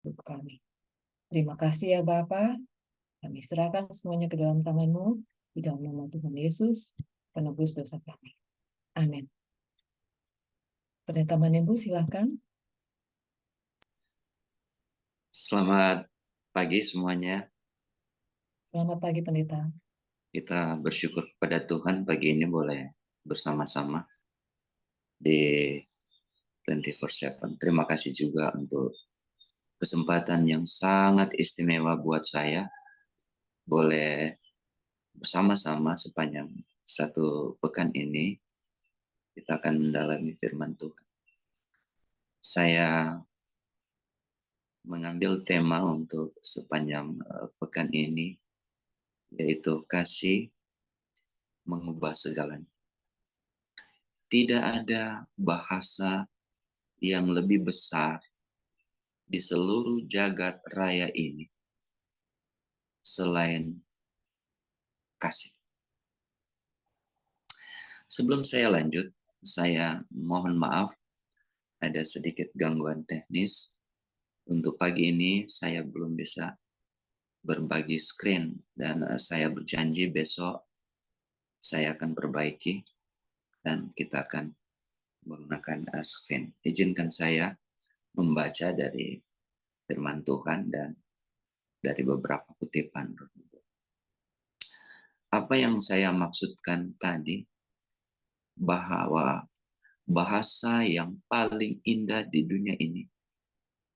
hidup kami. Terima kasih ya Bapa. Kami serahkan semuanya ke dalam tangan-Mu, di dalam nama Tuhan Yesus, penebus dosa kami. Amin. Pendeta Manembu, silakan. Selamat pagi semuanya. Selamat pagi Pendeta. Kita bersyukur kepada Tuhan pagi ini boleh bersama-sama di 24/7. Terima kasih juga untuk kesempatan yang sangat istimewa buat saya. Boleh bersama-sama sepanjang satu pekan ini kita akan mendalami firman Tuhan. Saya mengambil tema untuk sepanjang pekan ini, yaitu kasih mengubah segalanya. Tidak ada bahasa yang lebih besar di seluruh jagat raya ini selain kasih. Sebelum saya lanjut, saya mohon maaf ada sedikit gangguan teknis. Untuk pagi ini saya belum bisa berbagi screen dan saya berjanji besok saya akan perbaiki dan kita akan menggunakan screen. Izinkan saya membaca dari firman Tuhan dan dari beberapa kutipan. Apa yang saya maksudkan tadi, bahwa bahasa yang paling indah di dunia ini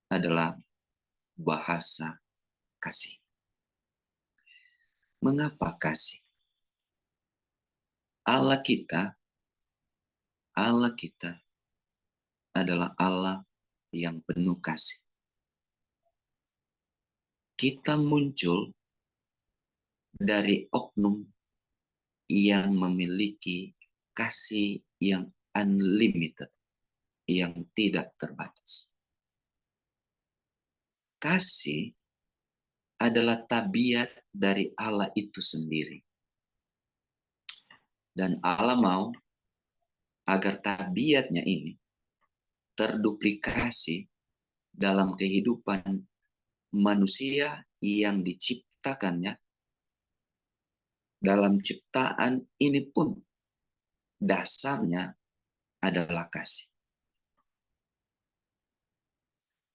adalah bahasa kasih. Mengapa kasih? Allah kita adalah Allah yang penuh kasih. Kita muncul dari oknum yang memiliki kasih yang unlimited, yang tidak terbatas. Kasih adalah tabiat dari Allah itu sendiri. Dan Allah mau agar tabiatnya ini terduplikasi dalam kehidupan manusia yang diciptakannya. Dalam ciptaan ini pun dasarnya adalah kasih.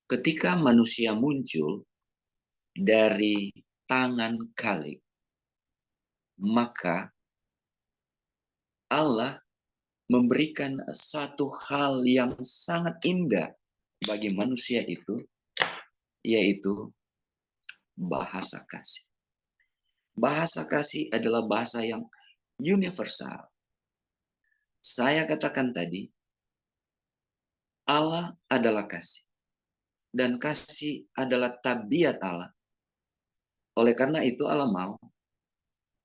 Ketika manusia muncul dari tangan Khalik, maka Allah memberikan satu hal yang sangat indah bagi manusia itu, yaitu bahasa kasih. Bahasa kasih adalah bahasa yang universal. Saya katakan tadi, Allah adalah kasih. Dan kasih adalah tabiat Allah. Oleh karena itu Allah mau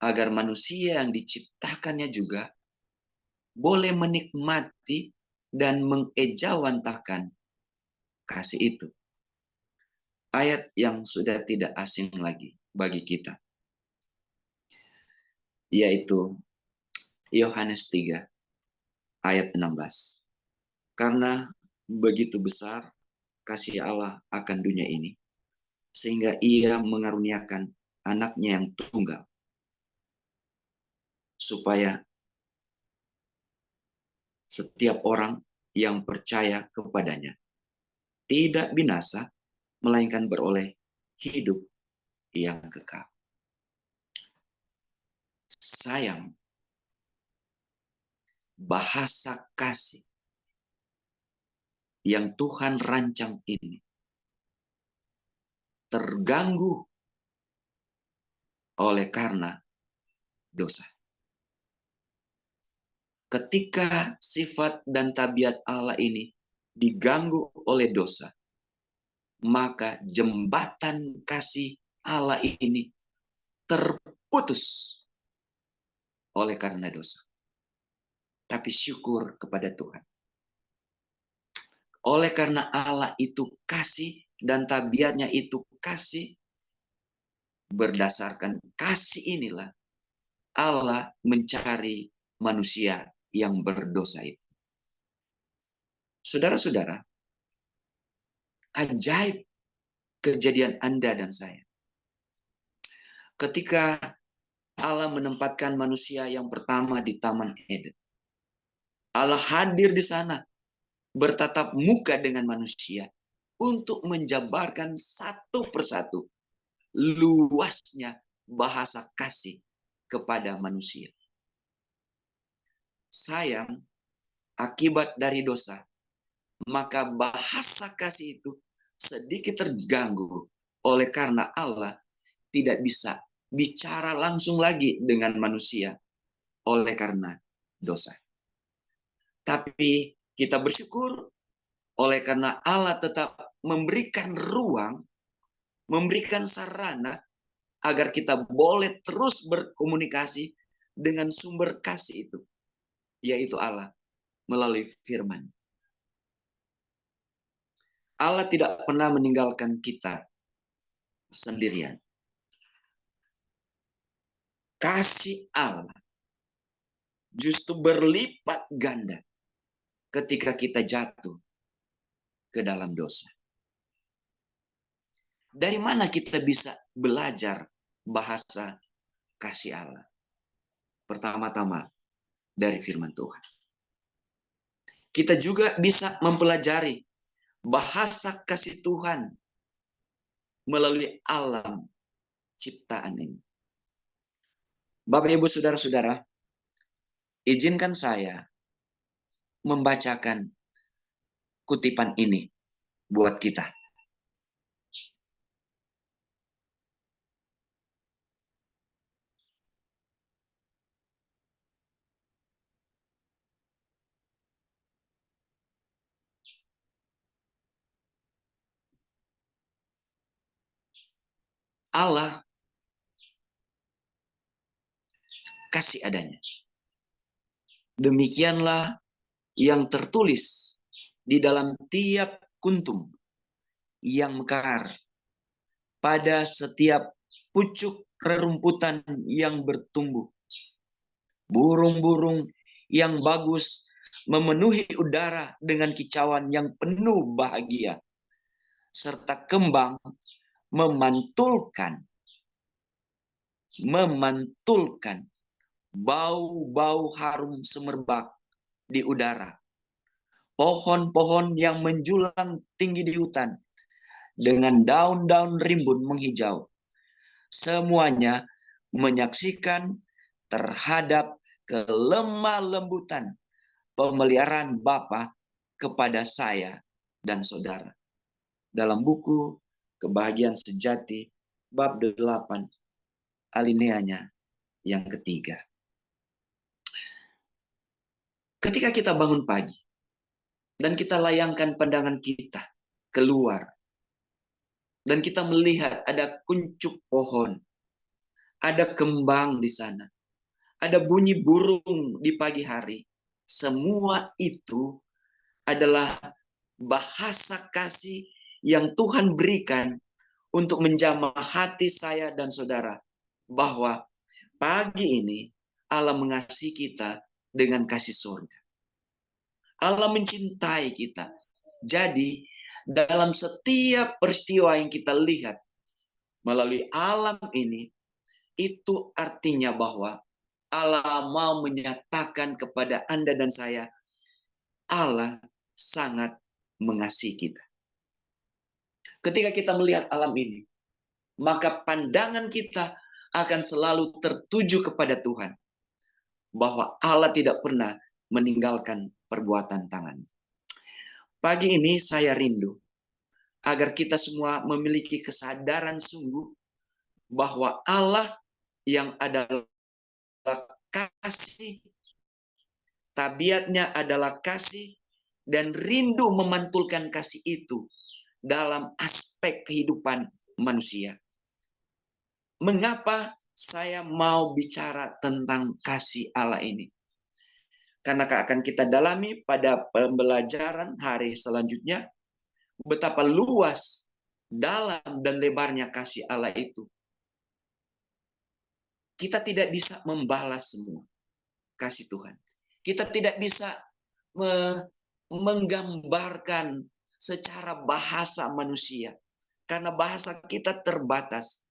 agar manusia yang diciptakannya juga boleh menikmati dan mengejawantakan kasih itu. Ayat yang sudah tidak asing lagi bagi kita, yaitu Yohanes 3 ayat 16. Karena begitu besar kasih Allah akan dunia ini, sehingga ia mengaruniakan anaknya yang tunggal, supaya setiap orang yang percaya kepadanya tidak binasa, melainkan beroleh hidup yang kekal. Sayang, bahasa kasih yang Tuhan rancang ini terganggu oleh karena dosa. Ketika sifat dan tabiat Allah ini diganggu oleh dosa, maka jembatan kasih Allah ini terputus oleh karena dosa. Tapi syukur kepada Tuhan. Oleh karena Allah itu kasih dan tabiatnya itu kasih, berdasarkan kasih inilah Allah mencari manusia yang berdosa itu. Saudara-saudara, ajaib kejadian Anda dan saya. Ketika Allah menempatkan manusia yang pertama di Taman Eden, Allah hadir di sana, bertatap muka dengan manusia untuk menjabarkan satu persatu luasnya bahasa kasih kepada manusia. Sayang, akibat dari dosa, maka bahasa kasih itu sedikit terganggu oleh karena Allah tidak bisa bicara langsung lagi dengan manusia oleh karena dosa. Tapi kita bersyukur oleh karena Allah tetap memberikan ruang, memberikan sarana agar kita boleh terus berkomunikasi dengan sumber kasih itu, yaitu Allah melalui firman. Allah tidak pernah meninggalkan kita sendirian. Kasih Allah justru berlipat ganda ketika kita jatuh ke dalam dosa. Dari mana kita bisa belajar bahasa kasih Allah? Pertama-tama dari firman Tuhan. Kita juga bisa mempelajari bahasa kasih Tuhan melalui alam ciptaan ini. Bapak, Ibu, Saudara-saudara, izinkan saya membacakan kutipan ini buat kita. Allah kasih adanya. Demikianlah yang tertulis di dalam tiap kuntum yang mekar, pada setiap pucuk rerumputan yang bertumbuh. Burung-burung yang bagus memenuhi udara dengan kicauan yang penuh bahagia, serta kembang memantulkan bau-bau harum semerbak di udara. Pohon-pohon yang menjulang tinggi di hutan dengan daun-daun rimbun menghijau, semuanya menyaksikan terhadap kelemah lembutan pemeliharaan Bapa kepada saya dan saudara. Dalam buku Kebahagiaan Sejati bab 8 alineanya yang ketiga. Ketika kita bangun pagi dan kita layangkan pandangan kita keluar dan kita melihat ada kuncup pohon, ada kembang di sana, ada bunyi burung di pagi hari, semua itu adalah bahasa kasih yang Tuhan berikan untuk menjamah hati saya dan saudara, bahwa pagi ini Allah mengasihi kita dengan kasih surga. Allah mencintai kita. Jadi dalam setiap peristiwa yang kita lihat melalui alam ini, itu artinya bahwa Allah mau menyatakan kepada Anda dan saya, Allah sangat mengasihi kita. Ketika kita melihat alam ini, maka pandangan kita akan selalu tertuju kepada Tuhan. Bahwa Allah tidak pernah meninggalkan perbuatan tangan. Pagi ini saya rindu agar kita semua memiliki kesadaran sungguh bahwa Allah yang adalah kasih, tabiatnya adalah kasih, dan rindu memantulkan kasih itu dalam aspek kehidupan manusia. Mengapa saya mau bicara tentang kasih Allah ini? Karena akan kita dalami pada pembelajaran hari selanjutnya, betapa luas, dalam, dan lebarnya kasih Allah itu. Kita tidak bisa membalas semua kasih Tuhan. Kita tidak bisa menggambarkan secara bahasa manusia karena bahasa kita terbatas.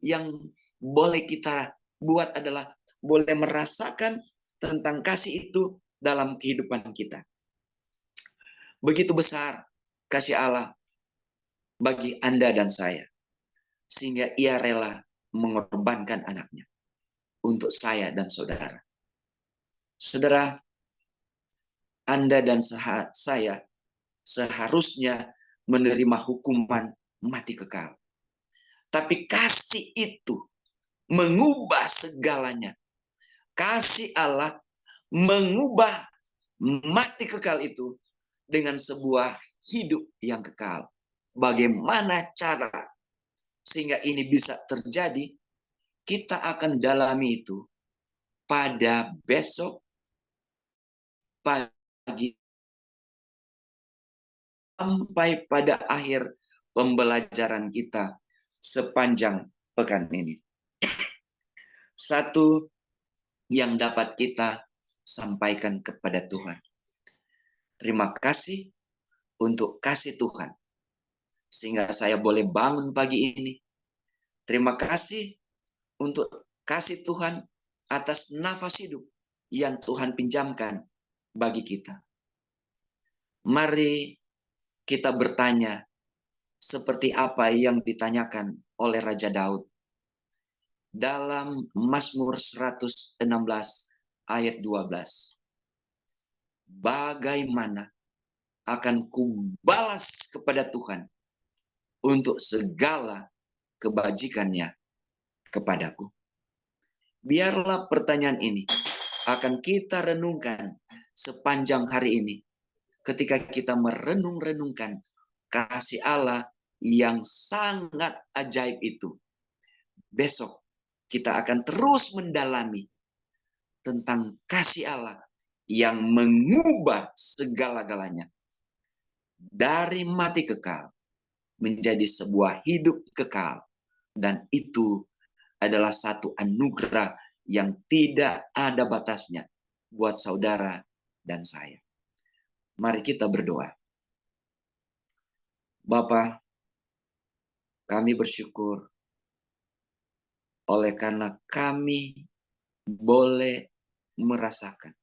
Yang boleh kita buat adalah boleh merasakan tentang kasih itu dalam kehidupan kita. Begitu besar kasih Allah bagi Anda dan saya, sehingga ia rela mengorbankan anaknya untuk saya dan saudara. Saudara, Anda dan saya seharusnya menerima hukuman mati kekal. Tapi kasih itu mengubah segalanya. Kasih Allah mengubah mati kekal itu dengan sebuah hidup yang kekal. Bagaimana cara sehingga ini bisa terjadi? Kita akan dalami itu pada besok pagi sampai pada akhir pembelajaran kita sepanjang pekan ini. Satu yang dapat kita sampaikan kepada Tuhan. Terima kasih untuk kasih Tuhan, sehingga saya boleh bangun pagi ini. Terima kasih untuk kasih Tuhan atas nafas hidup yang Tuhan pinjamkan bagi kita. Mari kita bertanya seperti apa yang ditanyakan oleh Raja Daud dalam Mazmur 116 ayat 12. Bagaimana akan kubalas kepada Tuhan untuk segala kebajikannya kepadaku. Biarlah pertanyaan ini akan kita renungkan sepanjang hari ini ketika kita merenung-renungkan kasih Allah yang sangat ajaib itu. Besok kita akan terus mendalami tentang kasih Allah yang mengubah segala-galanya dari mati kekal menjadi sebuah hidup kekal, dan itu adalah satu anugerah yang tidak ada batasnya buat saudara dan saya. Mari kita berdoa. Bapa, kami bersyukur oleh karena kami boleh merasakan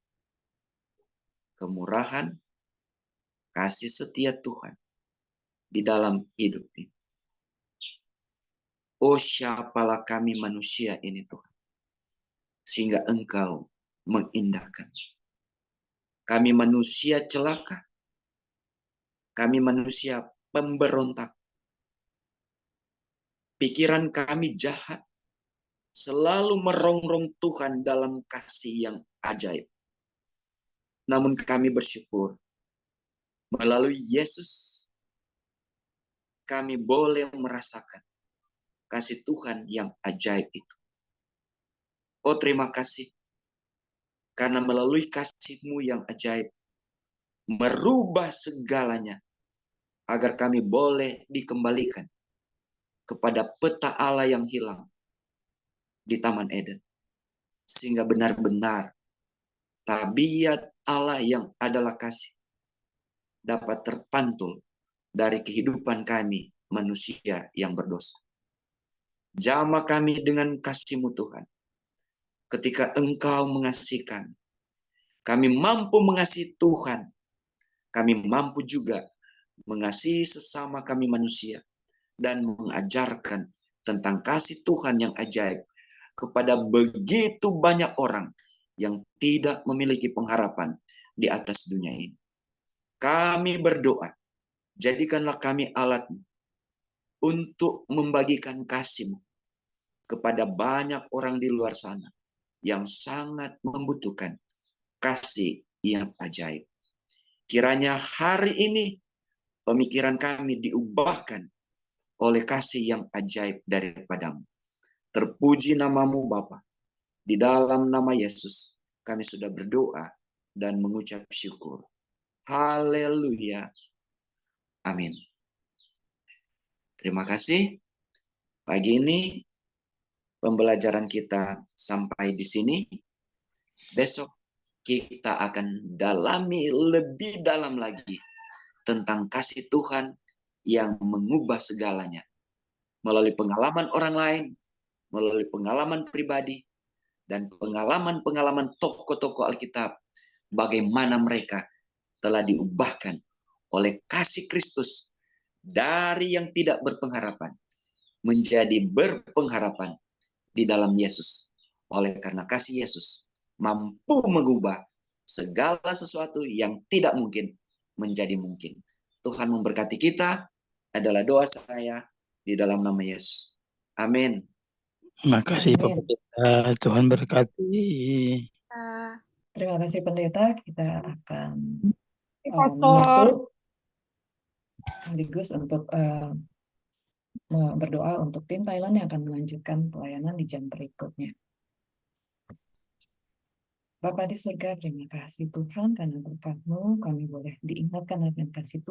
kemurahan, kasih setia Tuhan di dalam hidup ini. Oh, siapalah kami manusia ini Tuhan, sehingga Engkau mengindahkan. Kami manusia celaka, kami manusia pemberontak. Pikiran kami jahat, selalu merongrong Tuhan dalam kasih yang ajaib. Namun kami bersyukur, melalui Yesus, kami boleh merasakan kasih Tuhan yang ajaib itu. Oh, terima kasih, karena melalui kasih-Mu yang ajaib, merubah segalanya, agar kami boleh dikembalikan kepada peta Allah yang hilang di Taman Eden. Sehingga benar-benar tabiat Allah yang adalah kasih dapat terpantul dari kehidupan kami manusia yang berdosa. Jamah kami dengan kasih-Mu Tuhan. Ketika Engkau mengasihkan, kami mampu mengasihi Tuhan. Kami mampu juga mengasihi sesama kami manusia dan mengajarkan tentang kasih Tuhan yang ajaib kepada begitu banyak orang yang tidak memiliki pengharapan di atas dunia ini. Kami berdoa, jadikanlah kami alat-Mu untuk membagikan kasih-Mu kepada banyak orang di luar sana yang sangat membutuhkan kasih yang ajaib. Kiranya hari ini pemikiran kami diubahkan oleh kasih yang ajaib daripada-Mu. Terpuji nama-Mu Bapa. Di dalam nama Yesus kami sudah berdoa dan mengucap syukur. Haleluya. Amin. Terima kasih. Pagi ini pembelajaran kita sampai di sini. Besok kita akan dalami lebih dalam lagi tentang kasih Tuhan yang mengubah segalanya melalui pengalaman orang lain, melalui pengalaman pribadi, dan pengalaman-pengalaman tokoh-tokoh Alkitab, bagaimana mereka telah diubahkan oleh kasih Kristus dari yang tidak berpengharapan menjadi berpengharapan di dalam Yesus. Oleh karena kasih Yesus mampu mengubah segala sesuatu yang tidak mungkin menjadi mungkin. Tuhan memberkati kita, adalah doa saya di dalam nama Yesus. Amin. Terima kasih Pak Amin. Pendeta. Tuhan berkati. Terima kasih pendeta. Kita akan Pastor. menutup sekaligus untuk berdoa untuk tim Thailand yang akan melanjutkan pelayanan di jam berikutnya. Bapa di surga, terima kasih Tuhan karena berkat-Mu kami boleh diingatkan akan kasih Tuhan.